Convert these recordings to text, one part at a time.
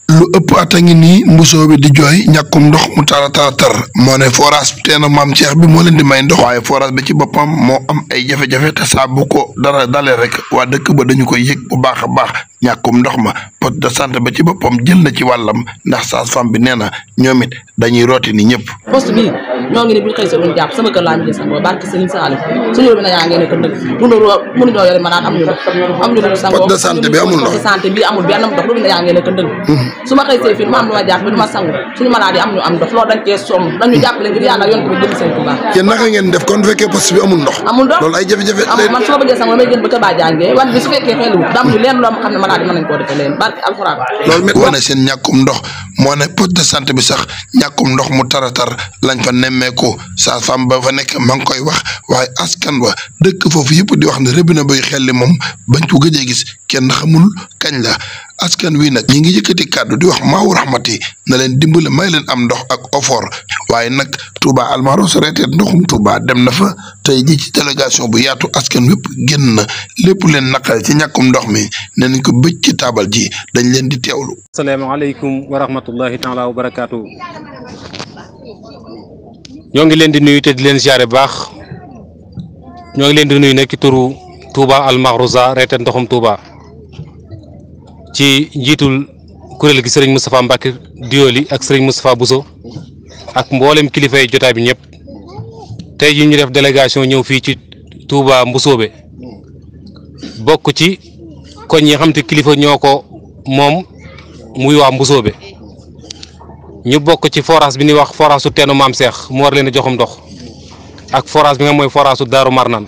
lu ëpp at a ngi nii mbusoo bi di jooy ñàkkum ndox mu tar moo ne forage teenu maam Cheikh bi moo leen di may ndox waaye forage bi ci boppam moo am ay jafe-jafe te saa bu ko dara dalee rek waa dëkk ba dañu koy yëg bu baax a baax ñàkkum ndox ma poste de santé ba ci boppam jël na ci wàllam ndax sage-femme bi nee na ñoom it dañuy rooti ni ñëpp. poste bii ñoo ngi ne bu ñu xëy sa duñ jàpp sama kër laa ñu sangoo barke Serigne Saliou suñu bi na yaa ngeen ne ko dëgg mënu ñoo yore ma naan am ñu ndox sangoo poste de santé bi amul ndox poste de santé bi amul benn ndox lu na yaa ngeen ne ko dëgg su ma xëy see fii ma am lu ma jàpp bi du ma sangu suñu malade yi am ñu am ndox loolu dañ cee somm dañu jàppale ngir yàlla yoon ko bi jëm seen Touba. yéen naka ngeen def kon fekkee poste bi amul ndox loolu ay jafe-jafe man su ma bëggee sangu damay gën ba kër baa jàngee wan bi su fekkee xeelu dam ñu leen loo xam ne malade yi mën nañ koo defee leen barke alxuraan loolu met wane seen ñàkkum ndox moo ne poste de santé bi sax ñàkkum ndox mu tar lañ fa nemmeeku sage-femme ba fa nekk ma ngi koy wax waaye askan wa dëkk foofu yëpp di wax ne robinet buy xelli moom bañ ko gëjee gis kenn xamul kañ la askan wi nag ñi ngi yëkkati kàddu di wax maawu raxmati na leen dimbale may leen am ndox ak ofor waaye nag Touba Almaros reeteet ndoxum Touba dem na fa tey ji ci délégation bu yaatu askan wépp génn na lépp leen naqare ci ñàkkum ndox mi ne nañ ko bëj ci taabal ji dañ leen di teewlu. asalaamaaleykum wa rahmatullahi taala wa barakaatu. ñoo ngi leen di nuyu te di leen ziare baax ñoo ngi leen di nuyu nekk ci turu Touba Almaros reeteet ndoxum Touba ci njiitul kuréel gi sëriñ Moustapha Mbacke Dioli ak sëriñ Moustapha Bousso ak mboolem kilifa yi jotaay bi ñëpp tey ji ñu def délégation ñëw fii ci Touba Mbusoobe bokk ci koñ yi xam te kilifa ñoo ko moom muy waa Mbusoobe ñu bokk ci forage bi ñuy wax forage su teenu maam Cheikh mu war leen a joxum ndox ak forage bi nga mooy forage su Daaru Marnaan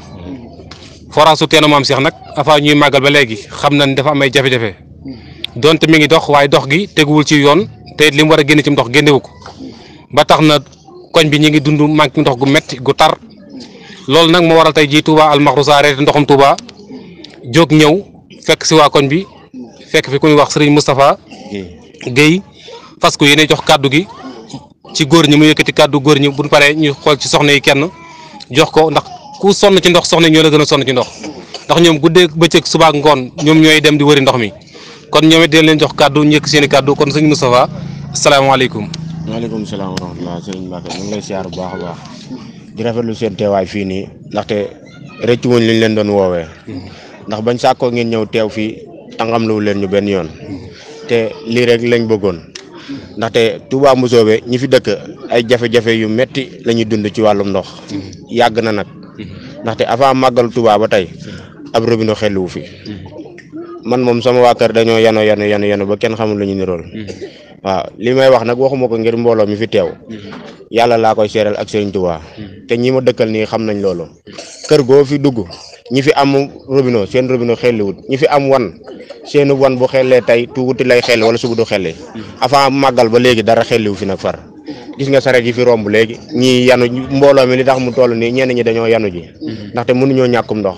forage su teenu maam Cheikh nag avant ñuy màggal ba léegi xam nañ dafa am ay jafe-jafe donte mi ngi dox waaye dox gi teguwul ci yoon te it li mu war a génne ci ndox génnewu ko ba tax na koñ bi ñu ngi dund manque ndox gu metti gu tar loolu nag moo waral tey jii Touba Almaros reeteet ndoxum Touba jóg ñëw fekk si waa koñ bi fekk fi ku ñuy wax Serigne Moustapha Guèye parce que yéen jox kàddu gi ci góor ñi mu yëkkati kàddu góor ñi bu ñu paree ñu xool ci soxna yi kenn jox ko ndax ku sonn ci ndox soxna yi ñoo la gën a sonn ci ndox ndax ñoom guddee bëccëg suba ak ngoon ñoom ñooy dem di wëri ndox mi kon ñoom it dinañ leen jox kàddu ñu yëkk seen i kàddu kon sëñ Moustapha asalaamaaleykum. waaleykum salaam wa rahmatulah sëñ Mbacke ñu ngi lay siyaar bu baax a baax di rafetlu seen teewaay fii nii ndaxte rëcc wuñ liñ leen doon woowee ndax bañ sàkkoo ngeen ñëw teew fii tàngam lu leen ñu benn yoon te lii rek lañ bëggoon ndaxte Touba Mbusoobe ñi fi dëkk ay jafe-jafe yu metti la ñuy dund ci wàllum ndox yàgg na nag ndaxte avant màggal Touba ba tey ab robinet xelliwu fi man moom sama waa kër dañoo yanu ba kenn xamul lu ñu nirool waaw li may wax nag waxuma ko ngir mbooloo mi fi teew yàlla laa koy seeral ak Serigne Touba te ñi ma dëkkal nii xam nañ loolu kër goo fi dugg ñi fi am robinet seen robinet xelliwut ñi fi am wan seen wan bu xellee tey tuuti lay xelli wala suba du xelli avant màggal ba léegi dara xelliwu fi nag far gis nga sareet yi fi romb léegi ñii yanu mbooloo mi li tax mu toll nii ñenn ñi dañoo yanu ji ndaxte mënuñoo ñàkkum ndox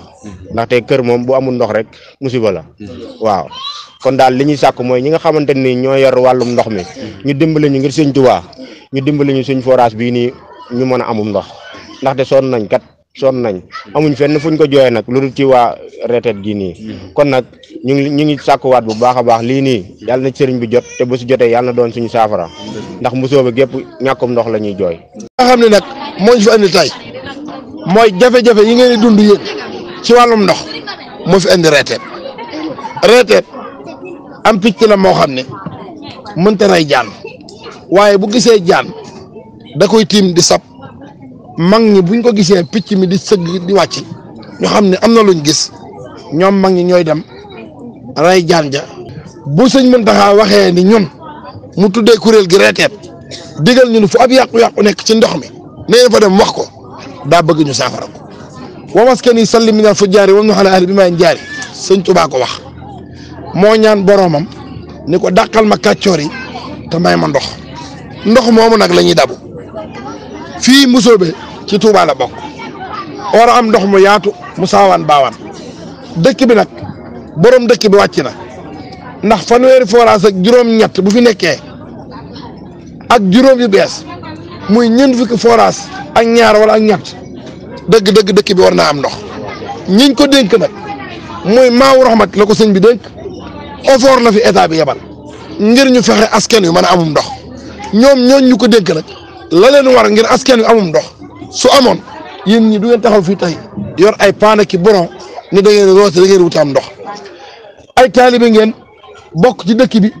ndaxte kër moom bu amul ndox rek musiba la waaw kon daal li ñuy sàkk mooy ñi nga xamante ni ñoo yor wàllum ndox mi ñu dimbali ñu ngir Sëñ Tuubaa ñu dimbali ñu suñ forage bii nii ñu mën a amum ndox ndaxte sonn nañ amuñ fenn fuñ ko jooyee nag lu dul ci waa reeteet gi nii kon nag ñu ngi sàkkuwaat bu baax a baax lii nii yàlla na sëriñ bi jot te bu si jotee yàlla na doon suñu saafara ndax Mbusoobe gépp ñàkkum ndox la ñuy jooy. nga xam ne nag moo ñu fi andi tey mooy jafe-jafe yi ngeen di dund yéen ci wàllum ndox moo fi andi reeteet am picc la moo xam ne mënta rey jaan waaye bu gisee jaan da koy tiim di sab mag ñi buñ ko gisee picc mi di sëgg di wàcc ñu xam ne am na luñ gis ñoom mag ñi ñooy dem rey jaan ja bu sëñ Muntaxa waxee ni ñun mu tuddee kuréel gi reeteet digal ñu fu ab yàqu-yàqu nekk ci ndox mi nee fa dem wax ko daa bëgg ñu saafara ko wa maskani salli minal fujjaari wa nu xala ahli bi may jaari sëñ Tuubaa ko wax moo ñaan boroomam ni ko dàqal ma kàccoor yi te may ma ndox moomu nag la ñuy dabu fii Mbusoobe ci Touba la bokk war a am ndox mu yaatu mu saawaan baawaan dëkk bi nag borom dëkk bi wàcc na ndax fanweeri forage ak juróom-ñett bu fi nekkee ak juróom yu bees muy ñeent fukki forage ak ñaar wala ak ñett dëgg dëkk bi war naa am ndox ñiñ ko dénk nag muy maawu raxmat la ko sëñ bi dénk ofoor la fi état bi yebal ngir ñu fexe askan wi mën a amum ndox ñoom ñooñ ñu ko dénk nag la leen war ngir askan wi amum ndox su amoon yéen ñi du ngeen taxaw fii tey yor ay paana ki boron ni da ngeen roote da ngeen wuti am ndox ay taalibe ngeen bokk ci dëkk bi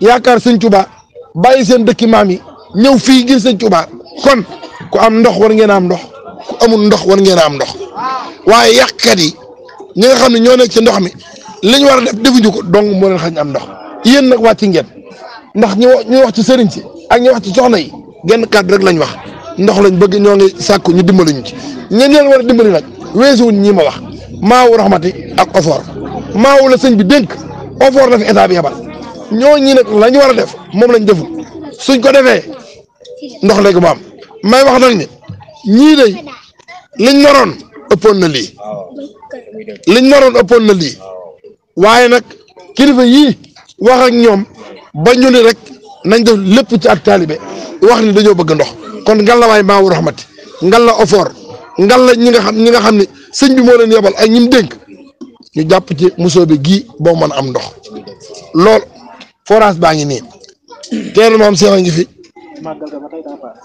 yaakaar sëñ Tuubaa bàyyi seen dëkki maam yi ñëw fii ngir sëñ Tuubaa kon ku am ndox war ngeen a am ndox ku amul ndox war ngeen a am ndox waaye yàqkat yi ñi nga xam ne ñoo nekk ci ndox mi li ñu war a def defuñu ko dong moo leen xañ am ndox yéen nag wàcc ngeen ndax ñu wax ci sëriñ si ak ñu wax ci soxna yi genn kàddu rek lañ wax ndox lañ bëgg ñoo ngi sàkku ñu dimbali ñu ci ñeen leen war a dimbali nag weesuwuñ ñii ma wax maawu raxmati ak ofoor maawu la sëñ bi dénk ofoor la fi état bi yebal ñoo ñi nag la ñu war a def moom lañ deful suñ ko defee ndox léegi mu am may wax nag ni ñii day liñ naroon ëppoon na lii waaye nag kilifa yii wax ak ñoom ba ñu ni rek nañ def lépp ci ak taalibe wax ni dañoo bëgg ndox kon ngal la waay maawu raxmati ngal la ofoor ngal la ñi nga xam ne sëñ bi moo leen yebal ak ñi mu dénk ñu jàpp ci Mboussobé gii boo mën a am ndox lool forage baa ngi nii teenu maam Seex a ngi fi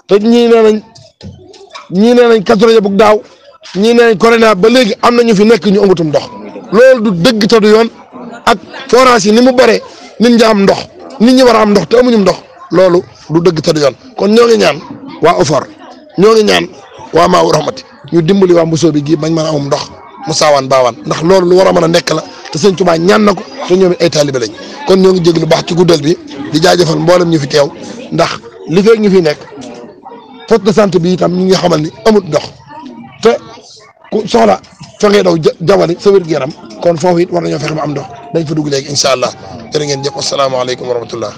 te ñii nee nañ Kazu Rajab bu daaw ñii nee nañ corona ba léegi am na ñu fi nekk ñu amatum ndox loolu du dëgg te du yoon ak forage yi ni mu bëree nit ñi am ndox nit ñi war a am ndox te amuñu ndox loolu du dëgg te du yoon kon ñoo ngi ñaan waa OFOR ñoo ngi ñaan waa Maawu Rahmati ñu dimbali waa Mboussobé gii bañ mën a amum ndox mu saawaan baawaan ndax loolu lu war a mën a nekk la te sëñ Tuubaa ñaan na ko te ñoom ay taalibe lañ kon ñoo ngi jégg lu baax ci guddal bi di jaajëfal mboolem ñu fi teew ndax li fekk ñu fi nekk poste de santé bi itam ñu ngi xamal ni amut ndox te ku soxla fa ngay daw jawali sa wér-gu-yaram kon foofu it war nañoo fexe ba am ndox dañ fa dugg léegi incha allah jërë ngeen jëf asalaamaaleykum wa rahmatullah